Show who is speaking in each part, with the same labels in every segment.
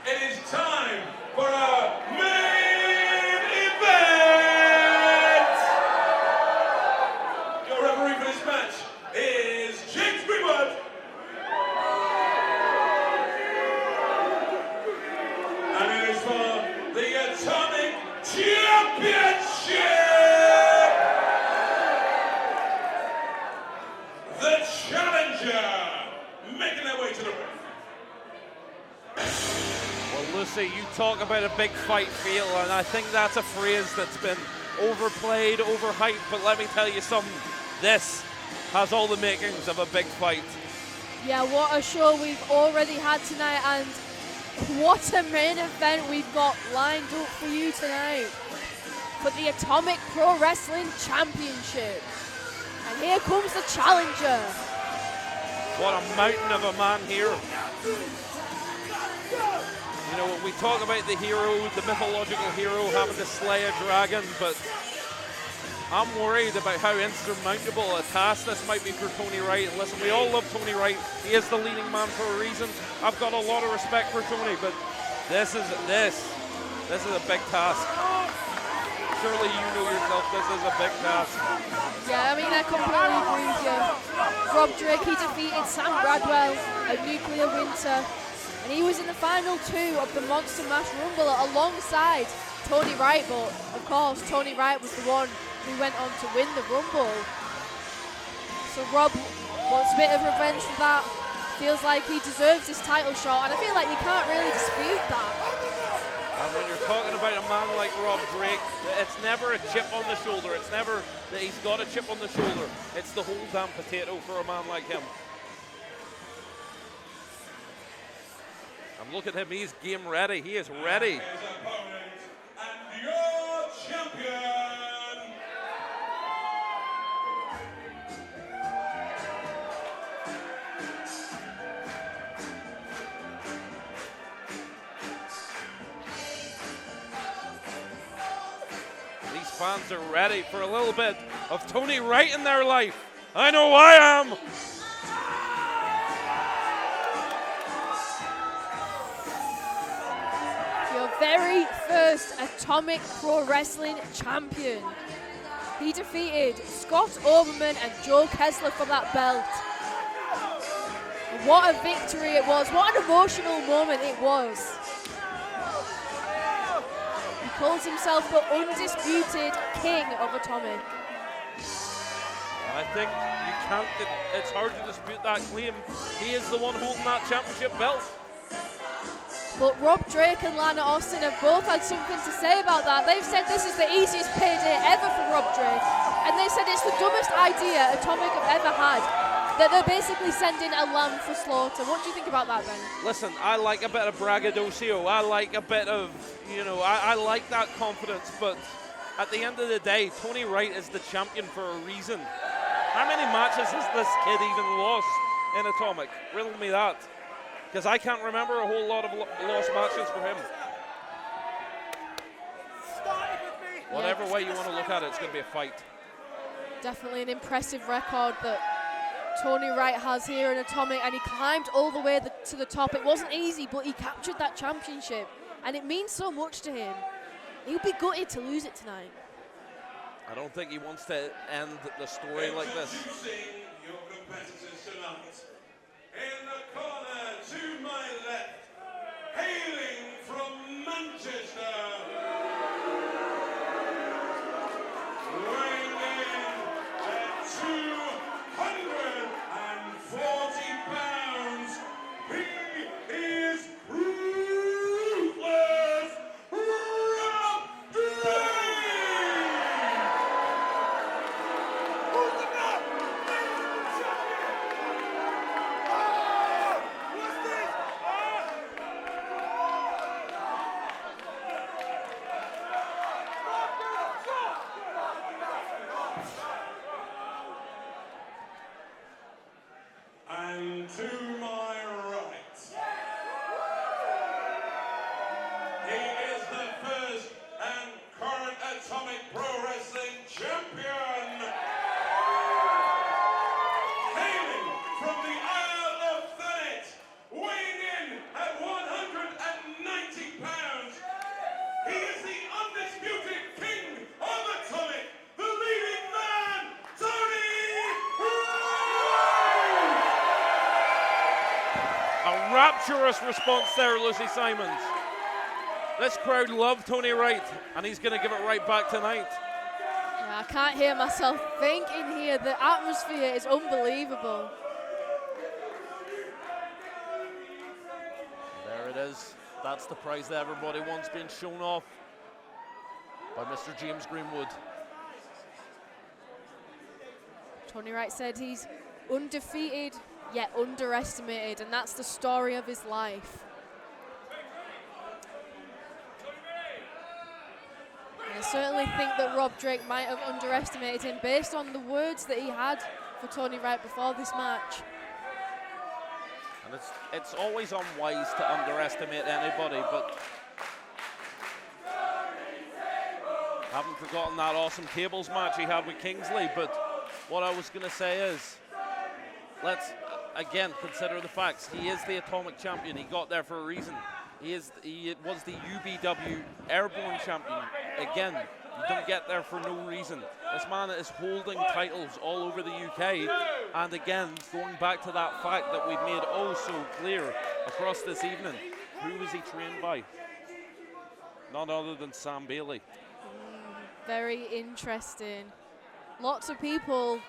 Speaker 1: It is time for our main event! Your referee for this match is James Greenwood. And it is for the Atomic Championship! The challenger making their way to the ring.
Speaker 2: Well, Lucy, you talk about a big fight feel, and I think that's a phrase that's been overplayed, overhyped, but let me tell you something. This has all the makings of a big fight.
Speaker 3: Yeah, what a show we've already had tonight, and what a main event we've got lined up for you tonight for the Atomic Pro Wrestling Championship. And here comes the challenger.
Speaker 2: What a mountain of a man here. You know, we talk about the hero, the mythological hero having to slay a dragon, but I'm worried about how insurmountable a task this might be for Tony Wright. And listen, we all love Tony Wright. He is the leading man for a reason. I've got a lot of respect for Tony, but this is a big task. Surely you know yourself, this is a big task.
Speaker 3: Yeah, I mean, I completely agree with you. Rob Drake, he defeated Sam Bradwell at Nuclear Winter, and he was in the final two of the Monster Mash Rumble alongside Tony Wright, but of course, Tony Wright was the one who went on to win the Rumble. So Rob wants a bit of revenge for that. Feels like he deserves this title shot, and I feel like you can't really dispute that.
Speaker 2: And when you're talking about a man like Rob Drake, it's never a chip on the shoulder. It's never that he's got a chip on the shoulder. It's the whole damn potato for a man like him. And look at him, he's game ready. He is ready.
Speaker 1: His opponent and your champion.
Speaker 2: These fans are ready for a little bit of Tony Wright in their life. I know I am.
Speaker 3: Your very first Atomic Pro Wrestling champion. He defeated Scott Oberman and Joe Kessler for that belt. And what a victory it was. What an emotional moment it was. He calls himself the undisputed king of Atomic.
Speaker 2: I think you can't, it's hard to dispute that claim. He is the one holding that championship belt.
Speaker 3: But Rob Drake and Lana Austin have both had something to say about that. They've said this is the easiest payday ever for Rob Drake. And they said it's the dumbest idea Atomic have ever had. That they're basically sending a lamb for slaughter. What do you think about that, Ben?
Speaker 2: Listen, I like a bit of braggadocio. I like a bit of, you know, I like that confidence. But at the end of the day, Tony Wright is the champion for a reason. How many matches has this kid even lost in Atomic? Riddle me that. Because I can't remember a whole lot of lost matches for him. Whatever way you want to look at it, it's going to be a fight.
Speaker 3: Definitely an impressive record that Tony Wright has here in Atomic, and he climbed all the way to the top. It wasn't easy, but he captured that championship, and it means so much to him. He'll be gutted to lose it tonight.
Speaker 2: I don't think he wants to end the story like this.
Speaker 1: Introducing your competitors tonight. In the corner to my left, hailing from Manchester, weighing in at 240 pounds, he is Ruthless ROB DRAKE!
Speaker 2: A rapturous response there, Lucy Simons. This crowd loved Tony Wright, and he's going to give it right back tonight.
Speaker 3: Yeah, I can't hear myself think in here. The atmosphere is unbelievable.
Speaker 2: There it is. That's the prize that everybody wants being shown off by Mr. James Greenwood.
Speaker 3: Tony Wright said he's undefeated yet underestimated, and that's the story of his life. And I certainly think that Rob Drake might have underestimated him based on the words that he had for Tony Wright before this match.
Speaker 2: And it's always unwise to underestimate anybody, but I haven't forgotten that awesome tables match he had with Kingsley. But what I was going to say is, let's again consider the facts. He is the Atomic champion. He got there for a reason. He was the UBW Airborne champion. Again, you don't get there for no reason. This man is holding titles all over the UK. And again, going back to that fact that we've made oh so clear across this evening, who was he trained by? None other than Sam Bailey.
Speaker 3: Very interesting. Lots of people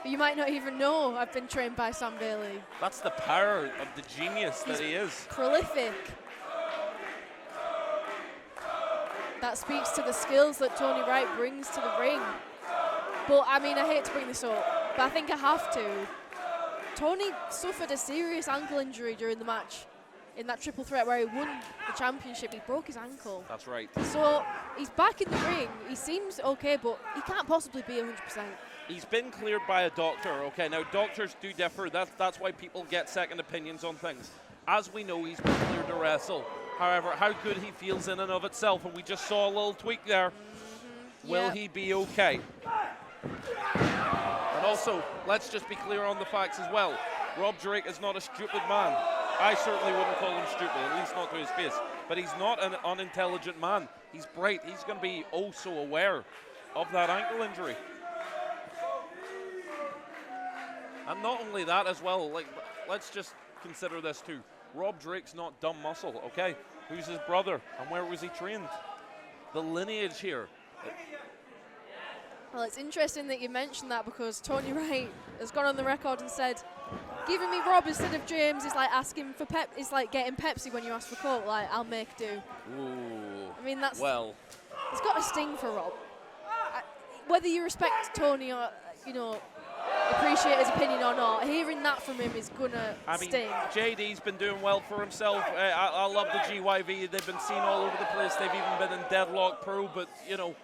Speaker 3: you might not even know I've been trained by Sam Bailey.
Speaker 2: That's the power of the genius that he is.
Speaker 3: Prolific. That speaks to the skills that Tony Wright brings to the ring. But I mean, I hate to bring this up, but I think I have to. Tony suffered a serious ankle injury during the match in that triple threat where he won the championship. He broke his ankle.
Speaker 2: That's right.
Speaker 3: So he's back in the ring. He seems okay, but he can't possibly be 100%.
Speaker 2: He's been cleared by a doctor. Okay, now doctors do differ. That's why people get second opinions on things. As we know, he's been cleared to wrestle. However, how good he feels in and of itself, and we just saw a little tweak there. Will he be okay? And also, let's just be clear on the facts as well. Rob Drake is not a stupid man. I certainly wouldn't call him stupid, at least not to his face. But he's not an unintelligent man. He's bright. He's going to be oh so aware of that ankle injury. And not only that as well, like, let's just consider this too. Rob Drake's not dumb muscle, okay? Who's his brother and where was he trained? The lineage here.
Speaker 3: Well, it's interesting that you mentioned that because Tony Wright has gone on the record and said, giving me Rob instead of James is like asking for it's like getting Pepsi when you ask for Coke, like, I'll make do.
Speaker 2: Ooh.
Speaker 3: I mean, that's,
Speaker 2: well,
Speaker 3: it's got a sting for Rob. Whether you respect Tony or, you know, appreciate his opinion or not, hearing that from him is gonna sting.
Speaker 2: JD's been doing well for himself. I love the GYV. They've been seen all over the place. They've even been in Deadlock Pro, but, you know,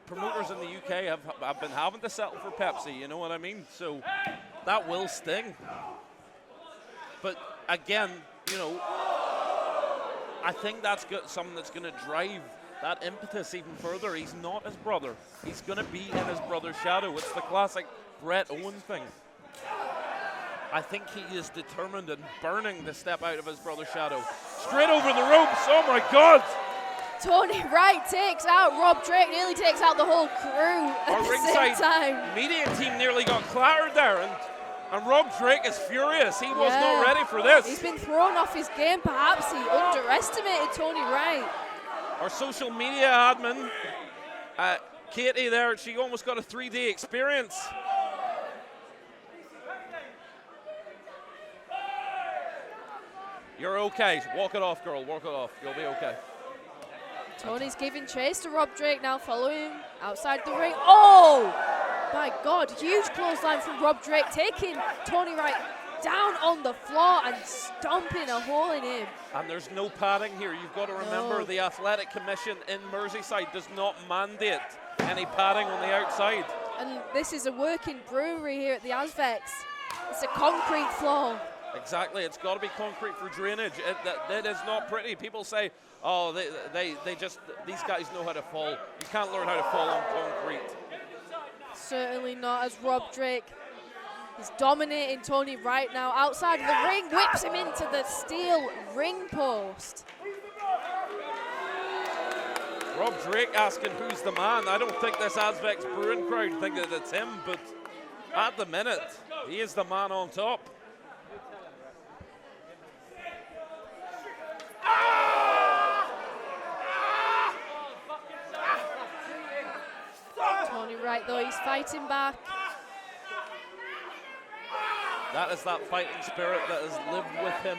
Speaker 2: promoters in the UK have been having to settle for Pepsi, you know what I mean? So that will sting. But again, you know, I think that's something that's going to drive that impetus even further. He's not his brother. He's going to be in his brother's shadow. It's the classic Brett Owen thing. I think he is determined and burning to step out of his brother's shadow. Straight over the ropes. Oh my God.
Speaker 3: Tony Wright takes out Rob Drake, nearly takes out the whole crew at the same time.
Speaker 2: Media team nearly got clattered there, and Rob Drake is furious. He was not ready for this.
Speaker 3: He's been thrown off his game. Perhaps he underestimated Tony Wright.
Speaker 2: Our social media admin, Katie there, she almost got a 3D experience. You're okay. Walk it off, girl. Walk it off. You'll be okay.
Speaker 3: Tony's giving chase to Rob Drake now, following him outside the ring. Oh, my God. Huge clothesline from Rob Drake, taking Tony Wright down on the floor and stomping a hole in him.
Speaker 2: And there's no padding here. You've got to remember the Athletic Commission in Merseyside does not mandate any padding on the outside.
Speaker 3: And this is a working brewery here at the Azvex. It's a concrete floor.
Speaker 2: Exactly, it's got to be concrete for drainage. It is not pretty. People say, oh, these guys know how to fall. You can't learn how to fall on concrete.
Speaker 3: Certainly not, as Rob Drake is dominating Tony Wright now outside of the ring, whips him into the steel ring post.
Speaker 2: Rob Drake asking who's the man. I don't think this Azvex Brewing crowd think that it's him, but at the minute, he is the man on top.
Speaker 3: Wright, though. He's fighting back.
Speaker 2: That is that fighting spirit that has lived with him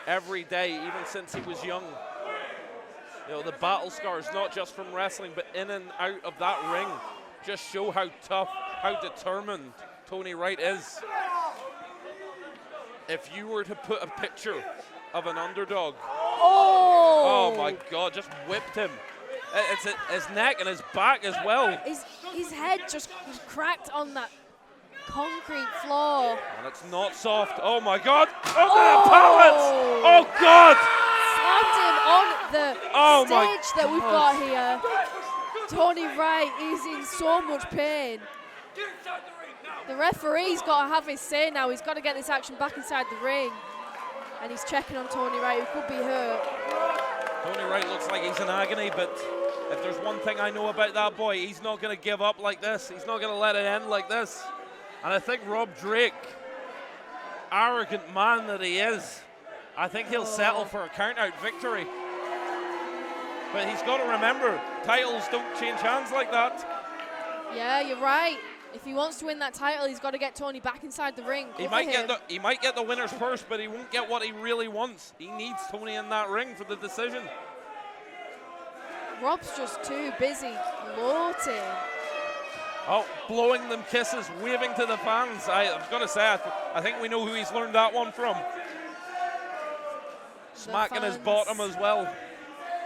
Speaker 2: every day, even since he was young. You know, the battle scars, not just from wrestling, but in and out of that ring, just show how tough, how determined Tony Wright is. If you were to put a picture of an underdog, oh my God, just whipped him. It's his neck and his back as well.
Speaker 3: His head just was cracked on that concrete floor.
Speaker 2: And it's not soft. Oh my God, under the pallets! Oh God!
Speaker 3: Slammed him on the stage that we've got here. Tony Wright is in so much pain. The referee's got to have his say now. He's got to get this action back inside the ring. And he's checking on Tony Wright, who could be hurt.
Speaker 2: Tony Wright looks like he's in agony, but if there's one thing I know about that boy, he's not going to give up like this. He's not going to let it end like this. And I think Rob Drake, arrogant man that he is, I think he'll settle for a count-out victory. But he's got to remember, titles don't change hands like that.
Speaker 3: Yeah, you're right. If he wants to win that title, he's got to get Tony back inside the ring.
Speaker 2: He might get the winner's purse, but he won't get what he really wants. He needs Tony in that ring for the decision.
Speaker 3: Rob's just too busy gloating.
Speaker 2: Oh, blowing them kisses, waving to the fans. I've got to say, I think we know who he's learned that one from. Smacking his bottom as well.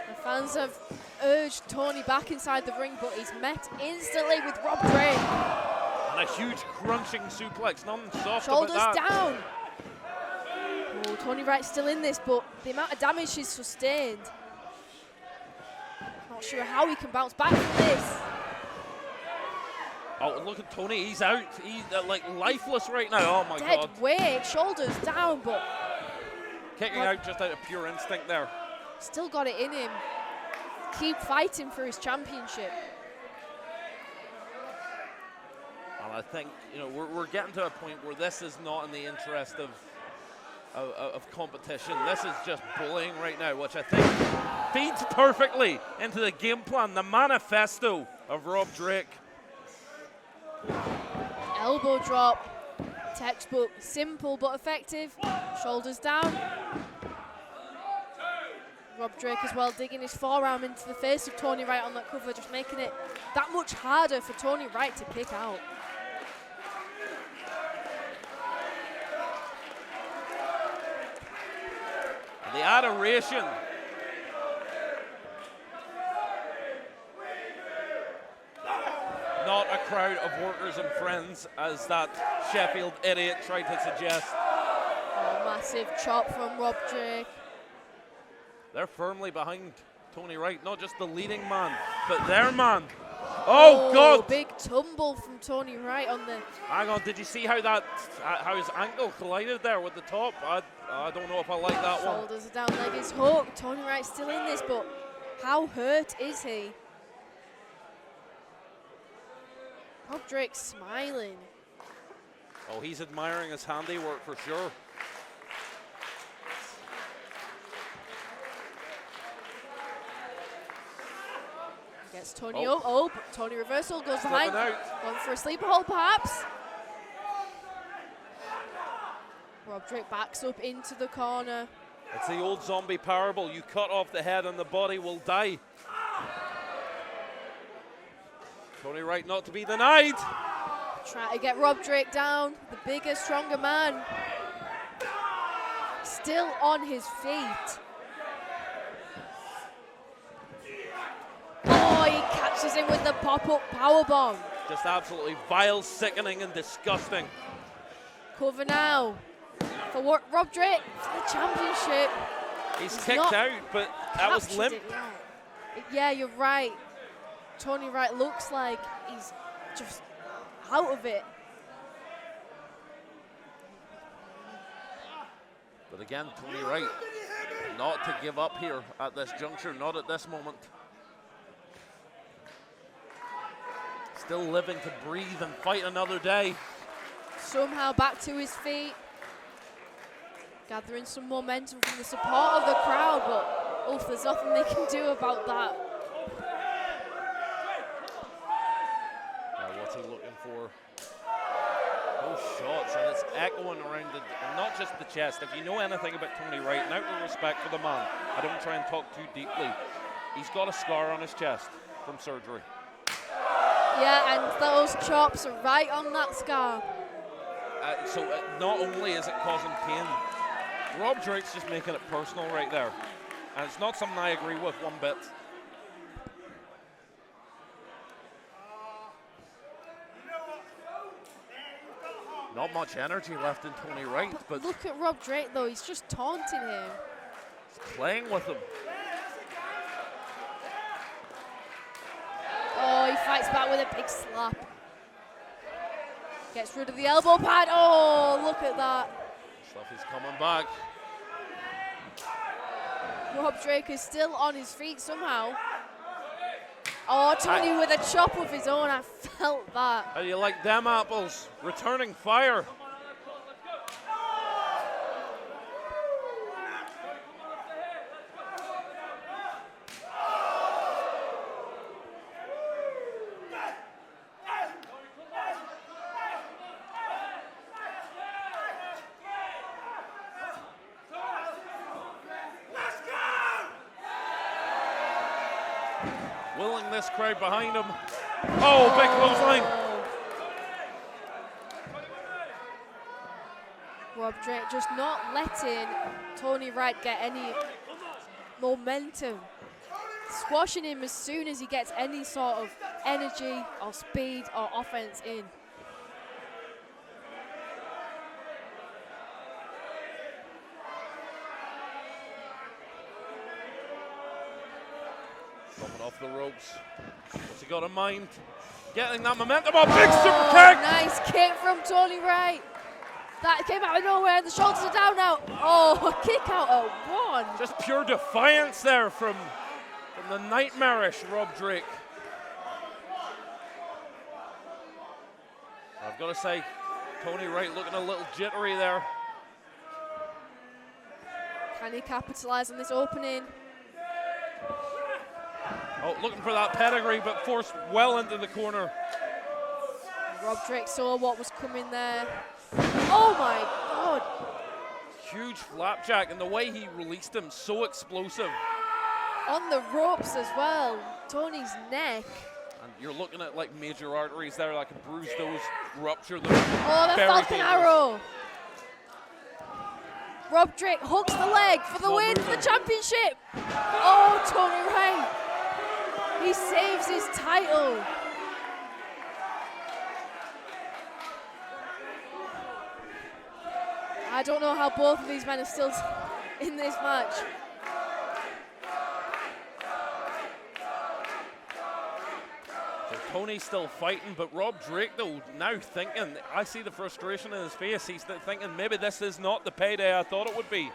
Speaker 3: The fans have urged Tony back inside the ring, but he's met instantly with Rob Drake.
Speaker 2: And a huge crunching suplex, nothing soft
Speaker 3: Shoulders
Speaker 2: about that.
Speaker 3: down. Oh, Tony Wright's still in this, but the amount of damage he's sustained. Not sure how he can bounce back from this.
Speaker 2: Oh, look at Tony, he's out. He's like lifeless right now. Oh my God.
Speaker 3: Dead weight, shoulders down, but
Speaker 2: kicking out just out of pure instinct there.
Speaker 3: Still got it in him. Keep fighting for his championship.
Speaker 2: And I think, you know, we're getting to a point where this is not in the interest of competition. This is just bullying right now, which I think feeds perfectly into the game plan, the manifesto of Rob Drake.
Speaker 3: Elbow drop. Textbook, simple but effective. Shoulders down. Rob Drake as well digging his forearm into the face of Tony Wright on that cover, just making it that much harder for Tony Wright to pick out.
Speaker 2: The adoration. Not a crowd of workers and friends, as that Sheffield idiot tried to suggest.
Speaker 3: Oh, massive chop from Rob Drake.
Speaker 2: They're firmly behind Tony Wright, not just the leading man, but their man. Oh God!
Speaker 3: Big tumble from Tony Wright on the...
Speaker 2: Hang on, did you see how how his ankle collided there with the top? I don't know if I like that one.
Speaker 3: Shoulders are down, leg is hooked. Tony Wright's still in this, but how hurt is he? Rob Drake's smiling.
Speaker 2: Oh, he's admiring his handiwork for sure.
Speaker 3: Gets Tony up. Oh, but Tony reversal goes behind. Going for a sleeper hold, perhaps. Rob Drake backs up into the corner.
Speaker 2: It's the old zombie parable. You cut off the head and the body will die. Tony Wright not to be denied.
Speaker 3: Try to get Rob Drake down. The bigger, stronger man. Still on his feet. Oh, he catches him with the pop-up powerbomb.
Speaker 2: Just absolutely vile, sickening, and disgusting.
Speaker 3: Cover now for Rob Drake for the championship.
Speaker 2: He's kicked out, but that was limp.
Speaker 3: Yeah, you're right. Tony Wright looks like he's just out of it.
Speaker 2: But again, Tony Wright not to give up here at this juncture, not at this moment. Still living to breathe and fight another day.
Speaker 3: Somehow back to his feet. Gathering some momentum from the support of the crowd, but oof, there's nothing they can do about that.
Speaker 2: to the chest. If you know anything about Tony Wright, and out of respect for the man, I don't try and talk too deeply. He's got a scar on his chest from surgery.
Speaker 3: Yeah, and those chops are right on that scar.
Speaker 2: So not only is it causing pain, Rob Drake's just making it personal right there. And it's not something I agree with one bit. Not much energy left in Tony Wright, but
Speaker 3: look at Rob Drake though, he's just taunting him.
Speaker 2: He's playing with him.
Speaker 3: Oh, he fights back with a big slap. Gets rid of the elbow pad. Oh, look at that.
Speaker 2: Stuff is coming back.
Speaker 3: Rob Drake is still on his feet somehow. Oh, Tony with a chop of his own. I felt that.
Speaker 2: How do you like them apples? Returning fire. Willing this crowd behind him. Oh, big clothesline.
Speaker 3: Rob Drake just not letting Tony Wright get any momentum. Squashing him as soon as he gets any sort of energy or speed or offense in.
Speaker 2: Coming off the ropes. What's he got in mind? Getting that momentum. Oh, big super kick!
Speaker 3: Nice kick from Tony Wright. That came out of nowhere. The shoulders are down now. Oh, a kick out at one.
Speaker 2: Just pure defiance there from the nightmarish Rob Drake. I've got to say, Tony Wright looking a little jittery there.
Speaker 3: Can he capitalize on this opening?
Speaker 2: Oh, looking for that pedigree, but forced well into the corner.
Speaker 3: Rob Drake saw what was coming there. Oh my God.
Speaker 2: Huge flapjack, and the way he released him, so explosive.
Speaker 3: On the ropes as well. Tony's neck.
Speaker 2: And you're looking at like major arteries there that can bruise those, rupture them.
Speaker 3: Oh, the
Speaker 2: Very
Speaker 3: Falcon
Speaker 2: dangerous.
Speaker 3: Arrow. Rob Drake hooks the leg for the
Speaker 2: Not
Speaker 3: win for
Speaker 2: moving.
Speaker 3: the championship. Oh, Tony Wright. He saves his title. I don't know how both of these men are still in this match.
Speaker 2: So Tony's still fighting, but Rob Drake, though, now thinking, I see the frustration in his face. He's thinking maybe this is not the payday I thought it would be.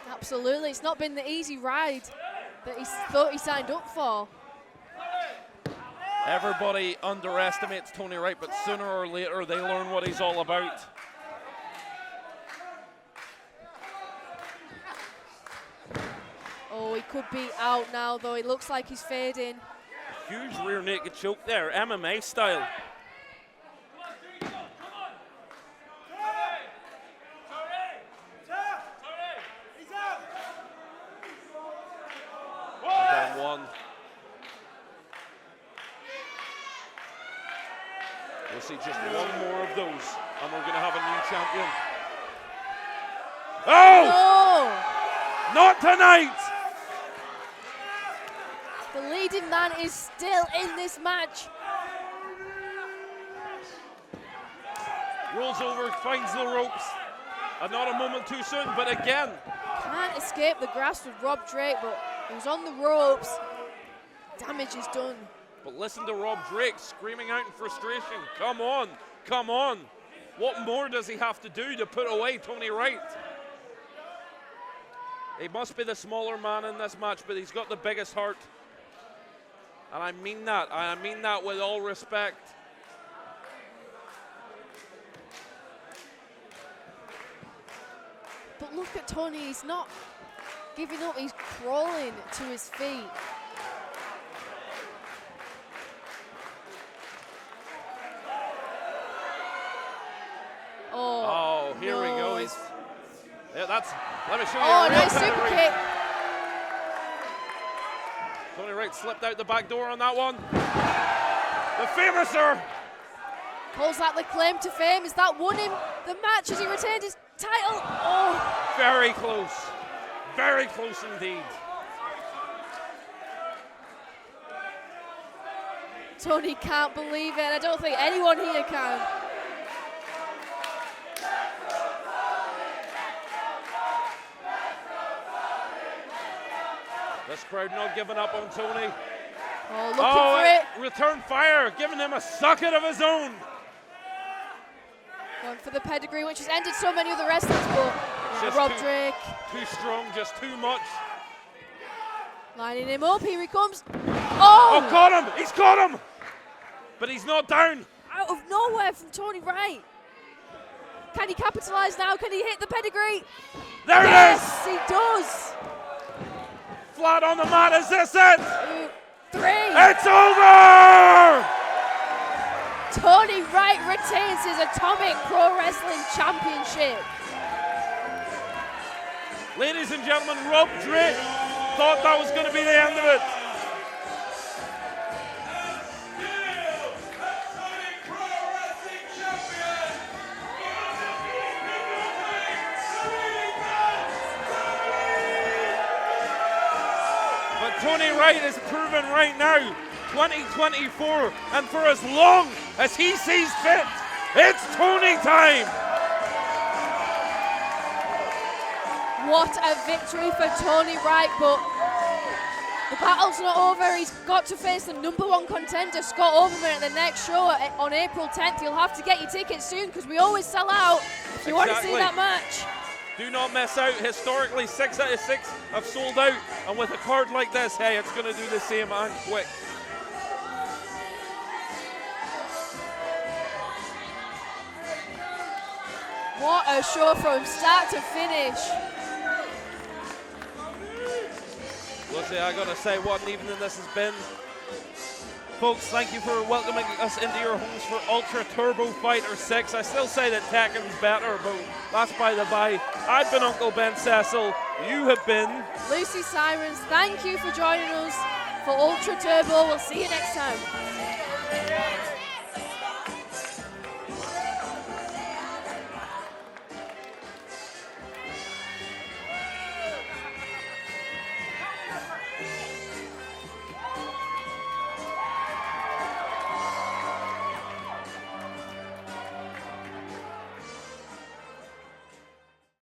Speaker 3: Absolutely, it's not been the easy ride that he thought he signed up for.
Speaker 2: Everybody underestimates Tony Wright, but sooner or later they learn what he's all about.
Speaker 3: Oh, he could be out now, though. It looks like he's fading.
Speaker 2: Huge rear naked choke there, MMA style. Down one. We'll see just one more of those, and we're going to have a new champion. Oh!
Speaker 3: Oh!
Speaker 2: Not tonight!
Speaker 3: The leading man is still in this match.
Speaker 2: Rolls over, finds the ropes. And not a moment too soon, but again.
Speaker 3: Can't escape the grasp of Rob Drake, but he was on the ropes. Damage is done.
Speaker 2: But listen to Rob Drake screaming out in frustration. Come on, come on. What more does he have to do to put away Tony Wright? He must be the smaller man in this match, but he's got the biggest heart. And I mean that. I mean that with all respect.
Speaker 3: But look at Tony, he's not giving up, he's crawling to his feet.
Speaker 2: Oh, here we that's, let me show you.
Speaker 3: Oh,
Speaker 2: a real
Speaker 3: nice super
Speaker 2: pedigree.
Speaker 3: kick.
Speaker 2: Tony Wright slipped out the back door on that one. The famouser.
Speaker 3: Calls that the claim to fame. Is that won him the match as he retained his title? Oh,
Speaker 2: Very close. Very close indeed.
Speaker 3: Tony can't believe it. I don't think anyone here can.
Speaker 2: This crowd not giving up on Tony.
Speaker 3: Oh, looking for it.
Speaker 2: Return fire, giving him a socket of his own.
Speaker 3: Going for the pedigree, which has ended so many other wrestlers, but
Speaker 2: Just
Speaker 3: Rob
Speaker 2: too-
Speaker 3: Drake
Speaker 2: Too strong, just too much.
Speaker 3: lining him up. Here he comes.
Speaker 2: Oh,
Speaker 3: Oh,
Speaker 2: caught him! He's caught him! But he's not down.
Speaker 3: out of nowhere from Tony Wright. Can he capitalise now? Can he hit the pedigree?
Speaker 2: There
Speaker 3: Yes, he does.
Speaker 2: it is! Flat on the mat, is this it?
Speaker 3: 2, 3.
Speaker 2: It's over!
Speaker 3: Tony Wright retains his Atomic Pro Wrestling Championship.
Speaker 2: Ladies and gentlemen, Rob Drake thought that was going to be the end of it. But Tony Wright is proven right now, 2024, and for as long as he sees fit, it's Tony time.
Speaker 3: What a victory for Tony Wright, but the battle's not over. He's got to face the #1 contender, Scott Oberman, at the next show on April 10th. You'll have to get your tickets soon because we always sell out if you want to see
Speaker 2: Exactly.
Speaker 3: that match.
Speaker 2: Do not miss out. Historically, 6 out of 6 have sold out. And with a card like this, hey, it's going to do the same and quick.
Speaker 3: What a show from start to finish.
Speaker 2: Lucy, I got to say, what an evening this has been. Folks, thank you for welcoming us into your homes for Ultra Turbo Fighter 6. I still say that Tekken's better, but that's by the by. I've been Uncle Ben Cecil. You have been
Speaker 3: Lucy Sirens, thank you for joining us for Ultra Turbo. We'll see you next time.